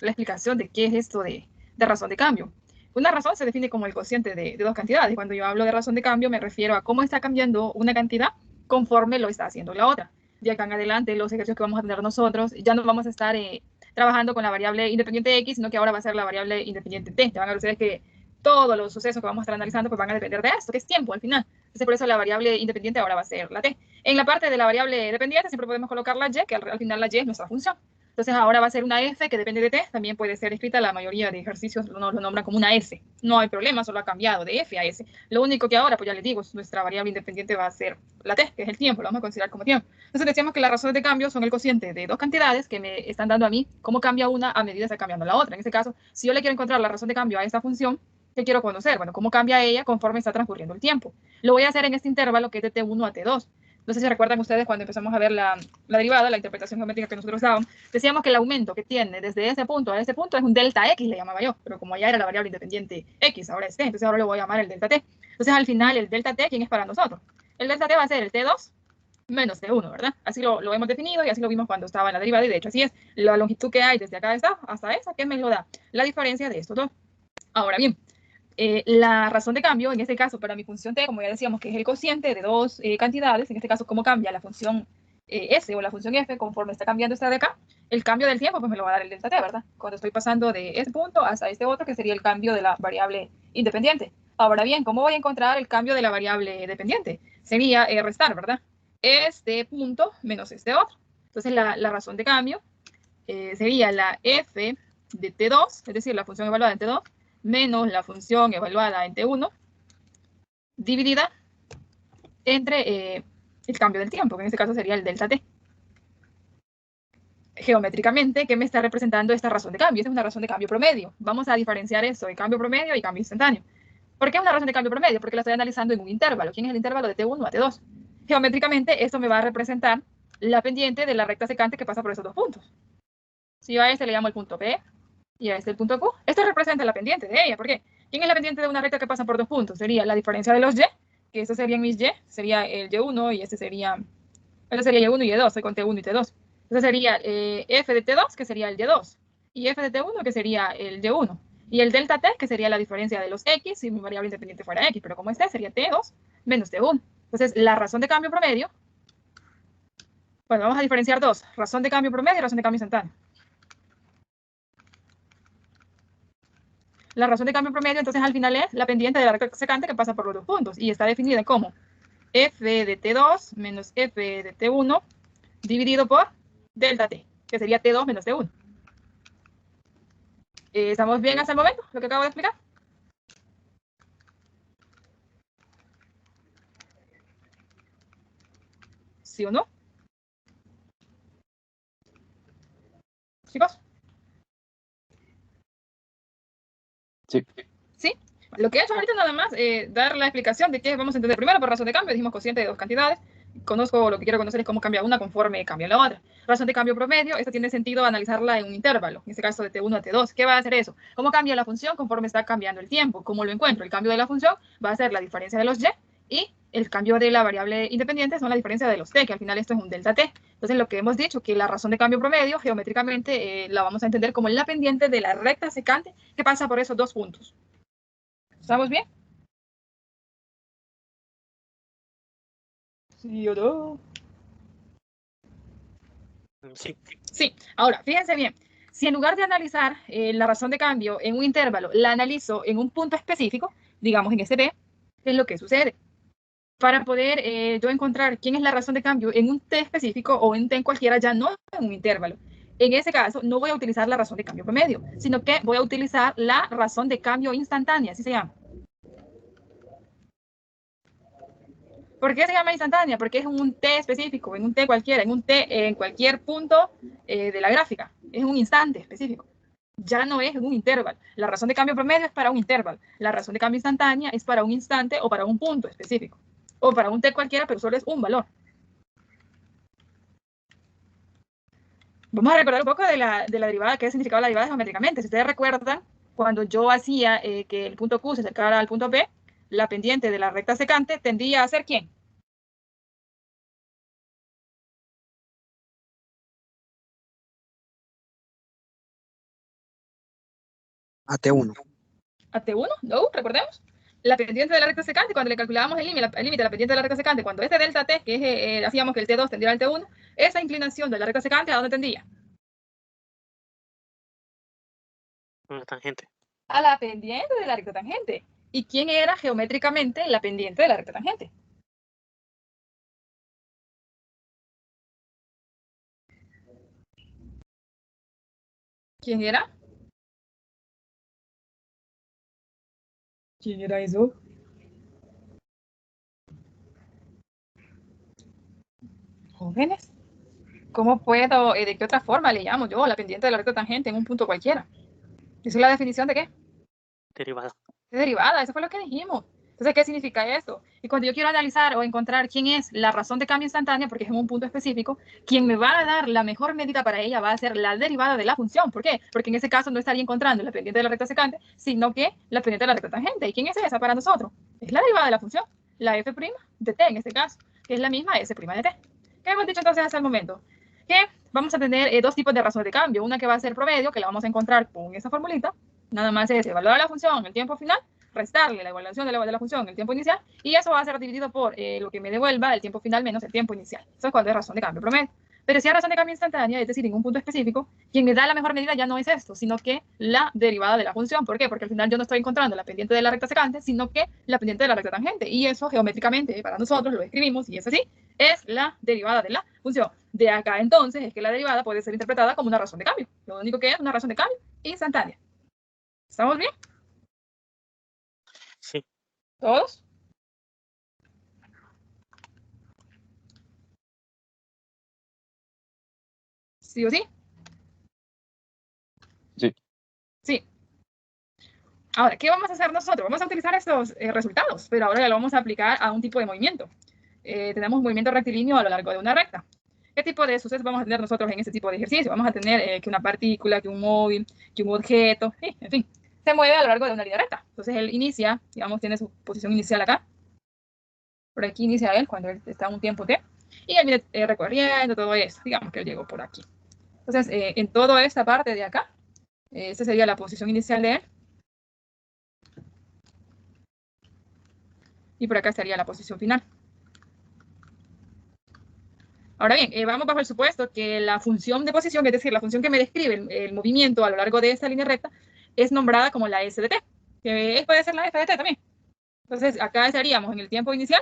la explicación de qué es esto de razón de cambio. Una razón se define como el cociente de dos cantidades. Cuando yo hablo de razón de cambio, me refiero a cómo está cambiando una cantidad conforme lo está haciendo la otra. De acá en adelante, los ejercicios que vamos a tener nosotros, ya no vamos a estar trabajando con la variable independiente X, sino que ahora va a ser la variable independiente T. Te van a ver ustedes que todos los sucesos que vamos a estar analizando pues van a depender de esto, que es tiempo al final. Entonces, por eso la variable independiente ahora va a ser la T. En la parte de la variable dependiente siempre podemos colocar la Y, que al final la Y es nuestra función. Entonces ahora va a ser una F que depende de T, también puede ser escrita, la mayoría de ejercicios lo nombran como una S. No hay problema, solo ha cambiado de F a S. Lo único que ahora, pues ya les digo, nuestra variable independiente va a ser la T, que es el tiempo, lo vamos a considerar como tiempo. Entonces decíamos que las razones de cambio son el cociente de dos cantidades que me están dando a mí cómo cambia una a medida que está cambiando la otra. En este caso, si yo le quiero encontrar la razón de cambio a esta función, ¿qué quiero conocer? Bueno, cómo cambia ella conforme está transcurriendo el tiempo. Lo voy a hacer en este intervalo que es de T1 a T2. No sé si recuerdan ustedes cuando empezamos a ver la derivada, la interpretación geométrica que nosotros dábamos, decíamos que el aumento que tiene desde ese punto a ese punto es un delta X, le llamaba yo, pero como ya era la variable independiente X, ahora es T, entonces ahora le voy a llamar el delta T. Entonces al final el delta T, ¿quién es para nosotros? El delta T va a ser el T2 menos T1, ¿verdad? Así lo hemos definido y así lo vimos cuando estaba en la derivada y de hecho así es. La longitud que hay desde acá hasta esa, ¿qué me lo da? La diferencia de estos dos. Ahora bien, la razón de cambio, en este caso para mi función t, como ya decíamos, que es el cociente de dos cantidades, en este caso, cómo cambia la función s o la función f conforme está cambiando esta de acá, el cambio del tiempo, pues me lo va a dar el delta t, ¿verdad? Cuando estoy pasando de este punto hasta este otro, que sería el cambio de la variable independiente. Ahora bien, ¿cómo voy a encontrar el cambio de la variable dependiente? Sería restar, ¿verdad? Este punto menos este otro. Entonces, la razón de cambio sería la f de t2, es decir, la función evaluada en t2, menos la función evaluada en T1, dividida entre el cambio del tiempo, que en este caso sería el delta T. Geométricamente, ¿qué me está representando esta razón de cambio? Esta es una razón de cambio promedio. Vamos a diferenciar eso de cambio promedio y cambio instantáneo. ¿Por qué es una razón de cambio promedio? Porque la estoy analizando en un intervalo. ¿Quién es el intervalo de T1 a T2? Geométricamente, esto me va a representar la pendiente de la recta secante que pasa por esos dos puntos. Si yo a este le llamo el punto P y a este el punto Q, esto representa la pendiente de ella. ¿Por qué? ¿Quién es la pendiente de una recta que pasa por dos puntos? Sería la diferencia de los Y, que estos serían mis Y, sería el Y1 y este sería Y1 y Y2, estoy con T1 y T2. Entonces sería F de T2, que sería el Y2, y F de T1, que sería el Y1, y el delta T, que sería la diferencia de los X, si mi variable independiente fuera X, pero como este sería T2 menos T1. Entonces, la razón de cambio promedio, bueno, vamos a diferenciar dos, razón de cambio promedio y razón de cambio instantáneo. La razón de cambio promedio, entonces, al final es la pendiente de la recta secante que pasa por los dos puntos, y está definida como F de T2 menos F de T1 dividido por delta T, que sería T2 menos T1. ¿Estamos bien hasta el momento? Lo que acabo de explicar. ¿Sí o no? Chicos. Sí. ¿Sí? Lo que he hecho ahorita nada más dar la explicación de qué vamos a entender. Primero, por razón de cambio, dijimos cociente de dos cantidades. Conozco, lo que quiero conocer es cómo cambia una conforme cambia la otra. Razón de cambio promedio, esto tiene sentido analizarla en un intervalo, en este caso de T1 a T2. ¿Qué va a hacer eso? ¿Cómo cambia la función conforme está cambiando el tiempo? ¿Cómo lo encuentro? El cambio de la función va a ser la diferencia de los Y el cambio de la variable independiente son la diferencia de los T, que al final esto es un delta T. Entonces, lo que hemos dicho, que la razón de cambio promedio, geométricamente, la vamos a entender como la pendiente de la recta secante que pasa por esos dos puntos. ¿Estamos bien? ¿Sí o no? Sí. Sí. Ahora, fíjense bien. Si en lugar de analizar la razón de cambio en un intervalo, la analizo en un punto específico, digamos en este P, ¿qué es lo que sucede? Para poder yo encontrar quién es la razón de cambio en un T específico o en un T en cualquiera, ya no en un intervalo. En ese caso, no voy a utilizar la razón de cambio promedio, sino que voy a utilizar la razón de cambio instantánea, así se llama. ¿Por qué se llama instantánea? Porque es un T específico, en un T cualquiera, en un T en cualquier punto de la gráfica. Es un instante específico. Ya no es en un intervalo. La razón de cambio promedio es para un intervalo. La razón de cambio instantánea es para un instante o para un punto específico. O para un T cualquiera, pero solo es un valor. Vamos a recordar un poco de la derivada, qué significaba la derivada geométricamente. Si ustedes recuerdan, cuando yo hacía que el punto Q se acercara al punto P, la pendiente de la recta secante tendría a ser ¿quién? A T1. A T1, no, recordemos. La pendiente de la recta secante, cuando le calculábamos el límite de la pendiente de la recta secante, cuando este delta T, que es, hacíamos que el T2 tendiera al T1, esa inclinación de la recta secante, ¿a dónde tendía? Una tangente. A la pendiente de la recta tangente. ¿Y quién era geométricamente la pendiente de la recta tangente? ¿Quién era? ¿Quién era eso? Jóvenes. ¿Cómo puedo, de qué otra forma le llamo yo la pendiente de la recta tangente en un punto cualquiera? ¿Eso es la definición de qué? Derivada. De derivada, eso fue lo que dijimos. Entonces, ¿qué significa esto? Y cuando yo quiero analizar o encontrar quién es la razón de cambio instantánea, porque es en un punto específico, quien me va a dar la mejor medida para ella va a ser la derivada de la función. ¿Por qué? Porque en ese caso no estaría encontrando la pendiente de la recta secante, sino que la pendiente de la recta tangente. ¿Y quién es esa para nosotros? Es la derivada de la función, la f' de t en este caso, que es la misma s' de t. ¿Qué hemos dicho entonces hasta el momento? Que vamos a tener dos tipos de razón de cambio. Una que va a ser promedio, que la vamos a encontrar con esa formulita. Nada más es evaluar la función, el tiempo final, restarle la evaluación de la función, el tiempo inicial, y eso va a ser dividido por lo que me devuelva el tiempo final menos el tiempo inicial. Eso es cuando es razón de cambio promedio. Pero si hay razón de cambio instantánea, es decir, en un punto específico, quien me da la mejor medida ya no es esto, sino que la derivada de la función. ¿Por qué? Porque al final yo no estoy encontrando la pendiente de la recta secante, sino que la pendiente de la recta tangente. Y eso geométricamente para nosotros lo escribimos, y es así, es la derivada de la función. De acá entonces es que la derivada puede ser interpretada como una razón de cambio. Lo único que es una razón de cambio instantánea. ¿Estamos bien? Sí. ¿Todos? ¿Sí o sí? Sí. Sí. Ahora, ¿qué vamos a hacer nosotros? Vamos a utilizar estos resultados, pero ahora ya lo vamos a aplicar a un tipo de movimiento. Tenemos un movimiento rectilíneo a lo largo de una recta. ¿Qué tipo de sucesos vamos a tener nosotros en este tipo de ejercicio? Vamos a tener que una partícula, que un móvil, que un objeto, en fin, se mueve a lo largo de una línea recta. Entonces él inicia, digamos, tiene su posición inicial acá. Por aquí inicia él cuando él está a un tiempo t. Y él viene recorriendo todo eso. Digamos que él llegó por aquí. Entonces, en toda esta parte de acá, esta sería la posición inicial de él. Y por acá estaría la posición final. Ahora bien, vamos bajo el supuesto que la función de posición, es decir, la función que me describe el movimiento a lo largo de esta línea recta, es nombrada como la s de t, que puede ser la f de t también. Entonces, acá estaríamos en el tiempo inicial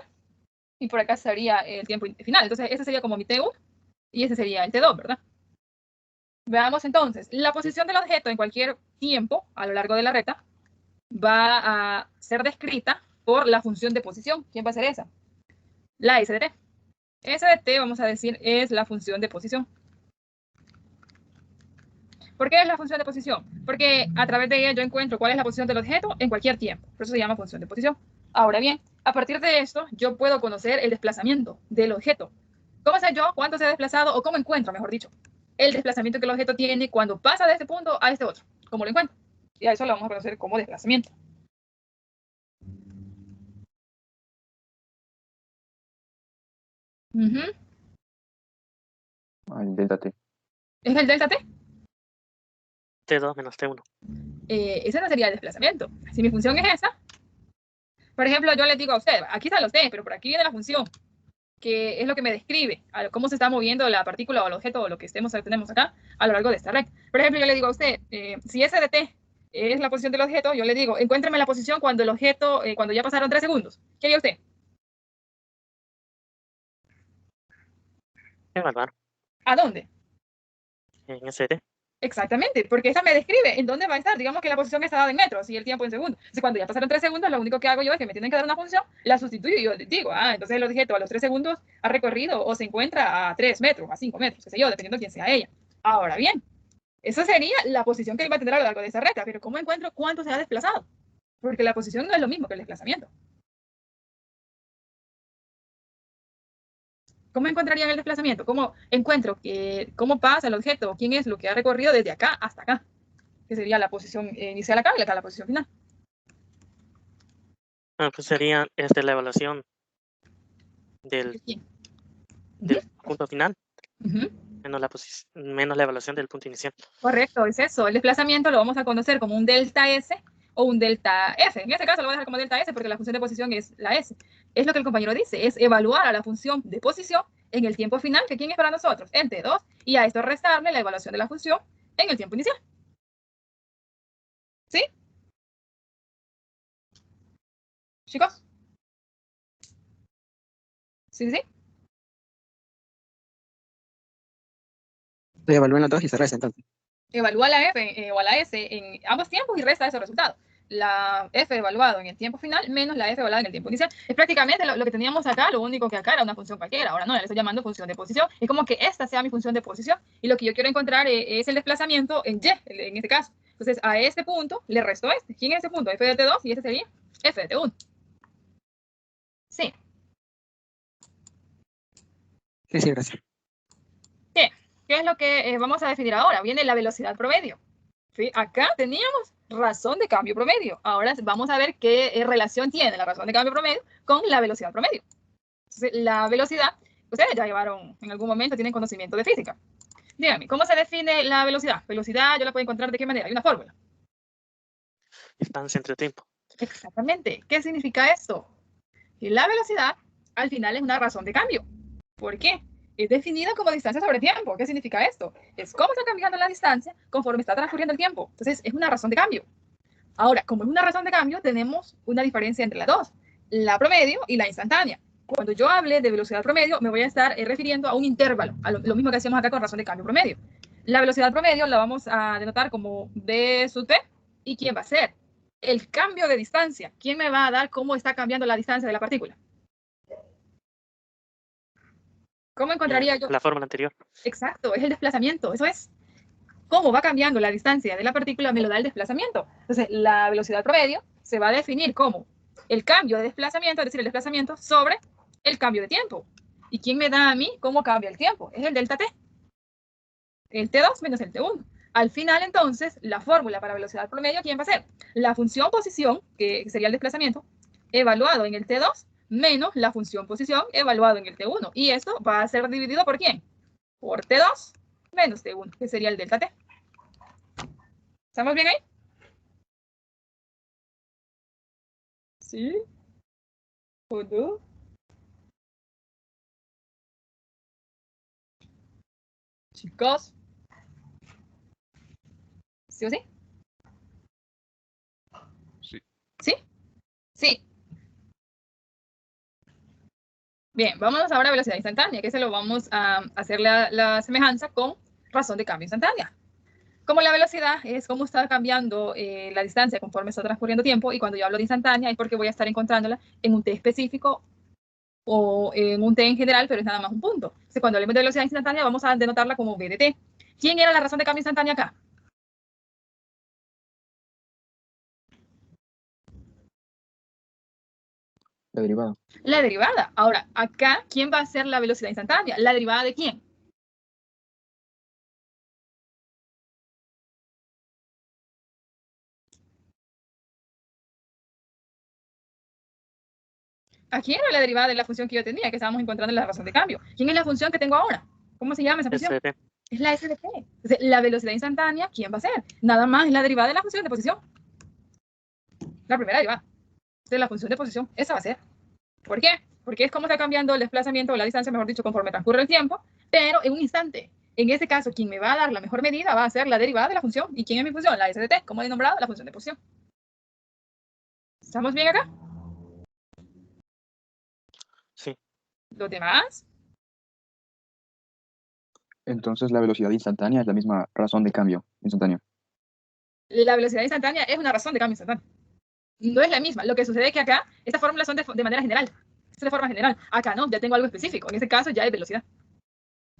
y por acá estaría el tiempo final. Entonces, ese sería como mi t1 y ese sería el t2, ¿verdad? Veamos entonces, la posición del objeto en cualquier tiempo a lo largo de la recta va a ser descrita por la función de posición. ¿Quién va a ser esa? La s de t. S de t, vamos a decir, es la función de posición. ¿Por qué es la función de posición? Porque a través de ella yo encuentro cuál es la posición del objeto en cualquier tiempo. Por eso se llama función de posición. Ahora bien, a partir de esto, yo puedo conocer el desplazamiento del objeto. ¿Cómo sé yo cuánto se ha desplazado o cómo encuentro, mejor dicho, el desplazamiento que el objeto tiene cuando pasa de este punto a este otro? ¿Cómo lo encuentro? Y a eso lo vamos a conocer como desplazamiento. El delta T. ¿Es el delta T? T2 menos T1. Ese no sería el desplazamiento. Si mi función es esa, por ejemplo, yo le digo a usted, aquí están los T, pero por aquí viene la función, que es lo que me describe a cómo se está moviendo la partícula o el objeto o lo que tenemos acá a lo largo de esta recta. Por ejemplo, yo le digo a usted, si S de T es la posición del objeto, yo le digo, encuéntreme la posición cuando el objeto, cuando ya pasaron 3 segundos. ¿Qué haría usted? Evaluar. ¿A dónde? En ST. Exactamente, porque esa me describe en dónde va a estar. Digamos que la posición está dada en metros y el tiempo en segundos. Entonces, cuando ya pasaron 3 segundos, lo único que hago yo es que me tienen que dar una función, la sustituyo y yo digo, entonces el objeto a los 3 segundos ha recorrido o se encuentra a 3 metros, a 5 metros, qué sé yo, dependiendo de quién sea ella. Ahora bien, esa sería la posición que él va a tener a lo largo de esa recta, pero ¿cómo encuentro cuánto se ha desplazado? Porque la posición no es lo mismo que el desplazamiento. ¿Cómo encontrarían el desplazamiento? ¿Cómo encuentro cómo pasa el objeto? ¿Quién es lo que ha recorrido desde acá hasta acá? Que sería la posición inicial acá y acá la posición final. Pues sería la evaluación del ¿Quién? punto final. menos la evaluación del punto inicial. Correcto, es eso. El desplazamiento lo vamos a conocer como un delta S o un delta F. En este caso lo voy a dejar como delta S porque la función de posición es la S. Es lo que el compañero dice, es evaluar a la función de posición en el tiempo final, que ¿quién es para nosotros? El T2, y a esto restarle la evaluación de la función en el tiempo inicial. ¿Sí? ¿Chicos? ¿Sí, sí? Se evalúan las dos y se resta entonces. Evalúa la F o a la S en ambos tiempos y resta ese resultado. La F evaluado en el tiempo final menos la F evaluada en el tiempo inicial. Es prácticamente lo que teníamos acá, lo único que acá era una función cualquiera. Ahora no, le estoy llamando función de posición. Es como que esta sea mi función de posición y lo que yo quiero encontrar es el desplazamiento en Y, en este caso. Entonces, a este punto le resto este. ¿Quién es ese punto? F de T2 y este sería F de T1. Sí. Sí, gracias. Bien. ¿Qué es lo que vamos a definir ahora? Viene la velocidad promedio. ¿Sí? Acá teníamos razón de cambio promedio. Ahora vamos a ver qué relación tiene la razón de cambio promedio con la velocidad promedio. Entonces, la velocidad, ustedes ya llevaron en algún momento, tienen conocimiento de física. Díganme, ¿cómo se define la velocidad? Velocidad yo la puedo encontrar de qué manera. Hay una fórmula. Distancia entre tiempo. Exactamente. ¿Qué significa esto? Que la velocidad al final es una razón de cambio. ¿Por qué? Es definida como distancia sobre tiempo. ¿Qué significa esto? Es cómo está cambiando la distancia conforme está transcurriendo el tiempo. Entonces, es una razón de cambio. Ahora, como es una razón de cambio, tenemos una diferencia entre las dos, la promedio y la instantánea. Cuando yo hable de velocidad promedio, me voy a estar refiriendo a un intervalo, a lo mismo que hacemos acá con razón de cambio promedio. La velocidad promedio la vamos a denotar como v sub t. ¿Y quién va a ser? El cambio de distancia. ¿Quién me va a dar cómo está cambiando la distancia de la partícula? ¿Cómo encontraría yo? La fórmula anterior. Exacto, es el desplazamiento, eso es. Cómo va cambiando la distancia de la partícula me lo da el desplazamiento. Entonces, la velocidad promedio se va a definir como el cambio de desplazamiento, es decir, el desplazamiento sobre el cambio de tiempo. ¿Y quién me da a mí cómo cambia el tiempo? Es el delta t. El T2 menos el T1. Al final, entonces, la fórmula para velocidad promedio, ¿quién va a ser? La función posición, que sería el desplazamiento, evaluado en el T2, menos la función posición evaluado en el T1. Y esto va a ser dividido por ¿quién? Por T2 menos T1, que sería el delta t. ¿Estamos bien ahí? ¿Sí? ¿O no? Chicos. ¿Sí o sí? Sí. ¿Sí? Sí. Bien, vámonos ahora a velocidad instantánea, que se lo vamos a hacer la semejanza con razón de cambio instantánea. Como la velocidad es cómo está cambiando la distancia conforme está transcurriendo tiempo, y cuando yo hablo de instantánea es porque voy a estar encontrándola en un t específico o en un t en general, pero es nada más un punto. Entonces, cuando hablemos de velocidad instantánea, vamos a denotarla como v de t. ¿Quién era la razón de cambio instantánea acá? La derivada. La derivada. Ahora, acá, ¿quién va a ser la velocidad instantánea? ¿La derivada de quién? Aquí era la derivada de la función que yo tenía, que estábamos encontrando en la razón de cambio. ¿Quién es la función que tengo ahora? ¿Cómo se llama esa función? SDT. Es la SDT. Entonces, la velocidad instantánea, ¿quién va a ser? Nada más es la derivada de la función de posición. La primera derivada. Entonces, la función de posición, esa va a ser. ¿Por qué? Porque es como está cambiando el desplazamiento o la distancia, mejor dicho, conforme transcurre el tiempo, pero en un instante. En este caso, quien me va a dar la mejor medida va a ser la derivada de la función. ¿Y quién es mi función? La SDT. ¿Cómo he nombrado? La función de posición. ¿Estamos bien acá? Sí. ¿Los demás? Entonces la velocidad instantánea es la misma razón de cambio instantáneo. La velocidad instantánea es una razón de cambio instantáneo. No es la misma. Lo que sucede es que acá, estas fórmulas son de manera general. Es de forma general. Acá no, ya tengo algo específico. En este caso ya es velocidad.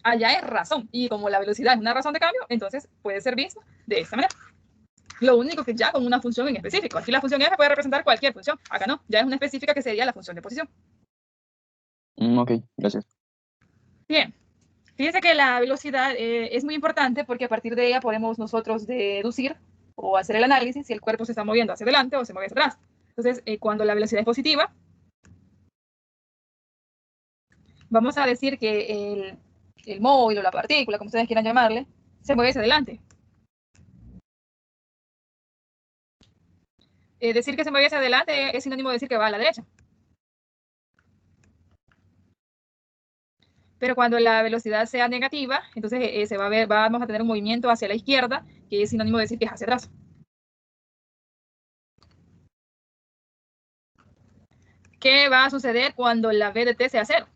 Allá es razón. Y como la velocidad es una razón de cambio, entonces puede ser visto de esta manera. Lo único que ya con una función en específico. Aquí la función f puede representar cualquier función. Acá no, ya es una específica que sería la función de posición. Ok, gracias. Bien. Fíjense que la velocidad es muy importante porque a partir de ella podemos nosotros deducir o hacer el análisis si el cuerpo se está moviendo hacia adelante o se mueve hacia atrás. Entonces, cuando la velocidad es positiva, vamos a decir que el móvil o la partícula, como ustedes quieran llamarle, se mueve hacia adelante. Decir que se mueve hacia adelante es sinónimo de decir que va a la derecha. Pero cuando la velocidad sea negativa, entonces vamos a tener un movimiento hacia la izquierda, que es sinónimo de decir que es hacia atrás. ¿Qué va a suceder cuando la v de t sea 0?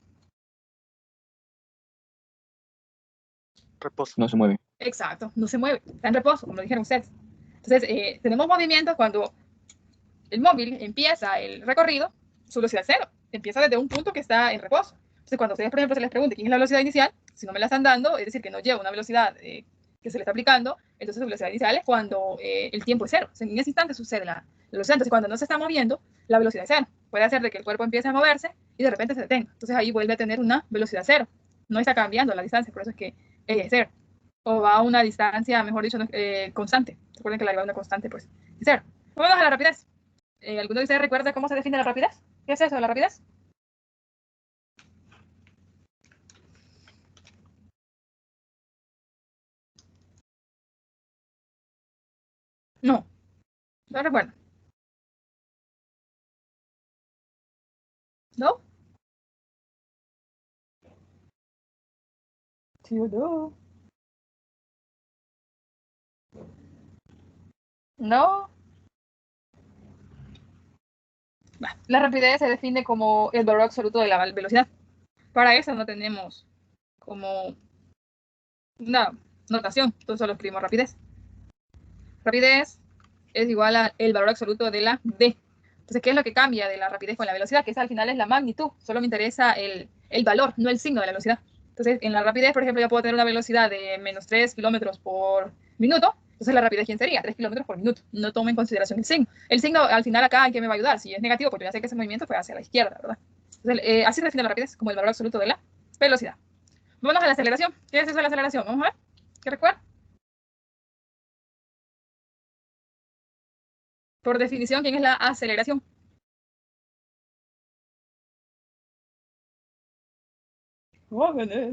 Reposo. No se mueve. Exacto, no se mueve, está en reposo, como lo dijeron ustedes. Entonces, tenemos movimientos cuando el móvil empieza el recorrido, su velocidad es 0, empieza desde un punto que está en reposo. Entonces, cuando ustedes, por ejemplo, se les pregunte quién es la velocidad inicial, si no me la están dando, es decir, que no lleva una velocidad que se le está aplicando, entonces su velocidad inicial es cuando el tiempo es 0. O sea, en ese instante sucede la velocidad. Entonces, cuando no se está moviendo, la velocidad es 0. Puede hacer de que el cuerpo empiece a moverse y de repente se detenga. Entonces, ahí vuelve a tener una velocidad 0. No está cambiando la distancia, por eso es que es 0. O va a una distancia, mejor dicho, constante. Recuerden que la derivada de una constante, pues, es 0. Vamos a la rapidez. ¿Alguno de ustedes recuerda cómo se define la rapidez? ¿Qué es eso de la rapidez? No, no recuerdo. ¿No? Sí o no. No. La rapidez se define como el valor absoluto de la velocidad. Para eso no tenemos como una notación, entonces solo escribimos rapidez. Rapidez es igual al valor absoluto de la d. Entonces, ¿qué es lo que cambia de la rapidez con la velocidad? Que esa al final es la magnitud. Solo me interesa el valor, no el signo de la velocidad. Entonces, en la rapidez, por ejemplo, yo puedo tener una velocidad de menos 3 kilómetros por minuto. Entonces, la rapidez, ¿quién sería? 3 kilómetros por minuto. No tomo en consideración el signo. El signo, al final, acá, ¿en qué me va a ayudar? Si es negativo, pues yo ya sé que ese movimiento fue hacia la izquierda, ¿verdad? Entonces, así se define la rapidez, como el valor absoluto de la velocidad. Vámonos a la aceleración. ¿Qué es eso de la aceleración? Vamos a ver. ¿Qué recuerda? Por definición, ¿quién es la aceleración?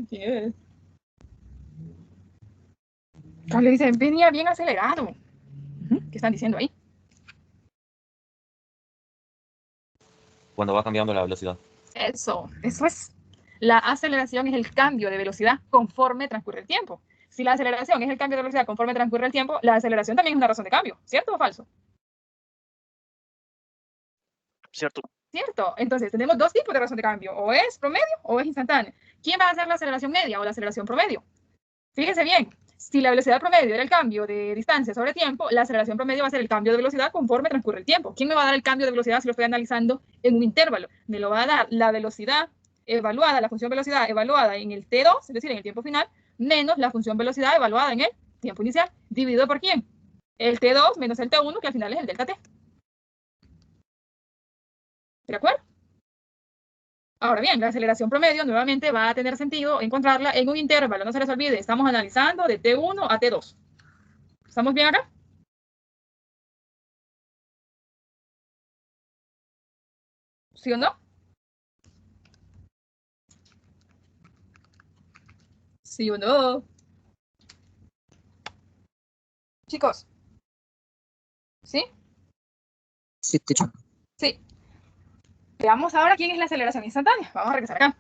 ¿Quién es? Le dicen, venía bien acelerado. ¿Qué están diciendo ahí? Cuando va cambiando la velocidad. Eso es. La aceleración es el cambio de velocidad conforme transcurre el tiempo. Si la aceleración es el cambio de velocidad conforme transcurre el tiempo, la aceleración también es una razón de cambio, ¿cierto o falso? Cierto. Cierto. Entonces, tenemos dos tipos de razón de cambio, o es promedio o es instantáneo. ¿Quién va a hacer la aceleración media o la aceleración promedio? Fíjense bien, si la velocidad promedio era el cambio de distancia sobre tiempo, la aceleración promedio va a ser el cambio de velocidad conforme transcurre el tiempo. ¿Quién me va a dar el cambio de velocidad si lo estoy analizando en un intervalo? Me lo va a dar la velocidad evaluada, la función velocidad evaluada en el T2, es decir, en el tiempo final, menos la función velocidad evaluada en el tiempo inicial, dividido por ¿quién? El T2 menos el T1, que al final es el delta T. ¿De acuerdo? Ahora bien, la aceleración promedio nuevamente va a tener sentido encontrarla en un intervalo. No se les olvide, estamos analizando de T1 a T2. ¿Estamos bien acá? ¿Sí o no? ¿Sí o no? Chicos. ¿Sí? Sí, teacher. Sí. Veamos ahora quién es la aceleración instantánea. Vamos a regresar acá.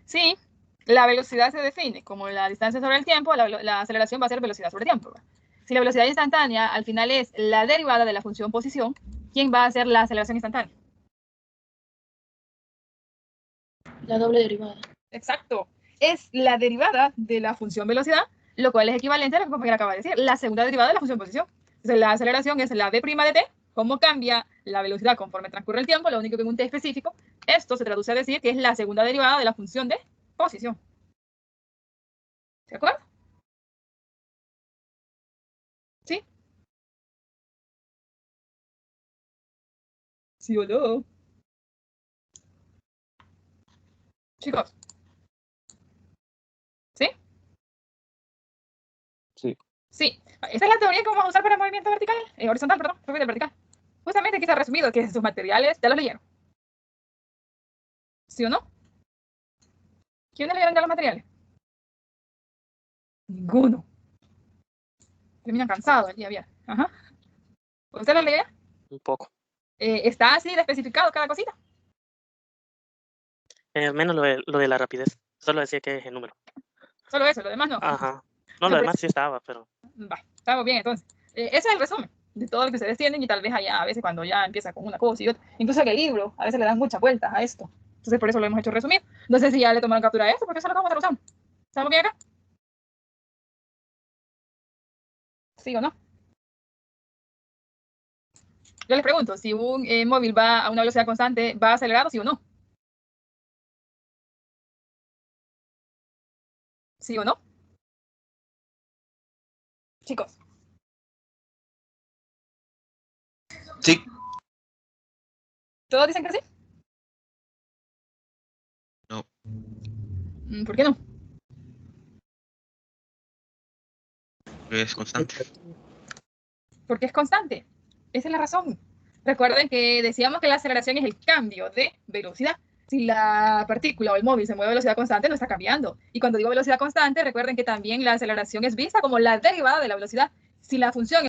Sí, la velocidad se define como la distancia sobre el tiempo, la aceleración va a ser velocidad sobre tiempo. Si la velocidad instantánea al final es la derivada de la función posición, ¿quién va a hacer la aceleración instantánea? La doble derivada. Exacto. Es la derivada de la función velocidad, lo cual es equivalente a lo que mi compañera acaba de decir, la segunda derivada de la función posición. Entonces, la aceleración es la v' de t, cómo cambia la velocidad conforme transcurre el tiempo, lo único que en un t específico. Esto se traduce a decir que es la segunda derivada de la función de posición. ¿De acuerdo? ¿Sí? ¿Sí o no? Chicos. ¿Sí? Sí. Sí. Esta es la teoría que vamos a usar para el movimiento vertical, horizontal, perdón, del vertical. Justamente aquí está resumido que sus materiales ya los leyeron. ¿Sí o no? ¿Quiénes leyeron ya los materiales? Ninguno. Terminan cansados el día viernes. Ajá. ¿Usted lo lee? Un poco. ¿Está así de especificado cada cosita? Menos lo de la rapidez. Solo decía que es el número. Solo eso, lo demás no. Ajá. No, lo demás sí estaba, pero Va, estamos bien entonces. Ese es el resumen de todo lo que ustedes tienen y tal vez allá a veces cuando ya empieza con una cosa y otra. Incluso en el libro a veces le dan muchas vueltas a esto. Entonces por eso lo hemos hecho resumido. No sé si ya le tomaron captura de esto porque eso es lo que vamos a estar usando. ¿Estamos bien acá? ¿Sí o no? Yo les pregunto, si un móvil va a una velocidad constante, ¿va acelerado, sí o no? ¿Sí o no? Chicos. Sí. ¿Todos dicen que sí? No. ¿Por qué no? Es constante. Porque es constante. Esa es la razón. Recuerden que decíamos que la aceleración es el cambio de velocidad. Si la partícula o el móvil se mueve a velocidad constante, no está cambiando. Y cuando digo velocidad constante, recuerden que también la aceleración es vista como la derivada de la velocidad. Si la función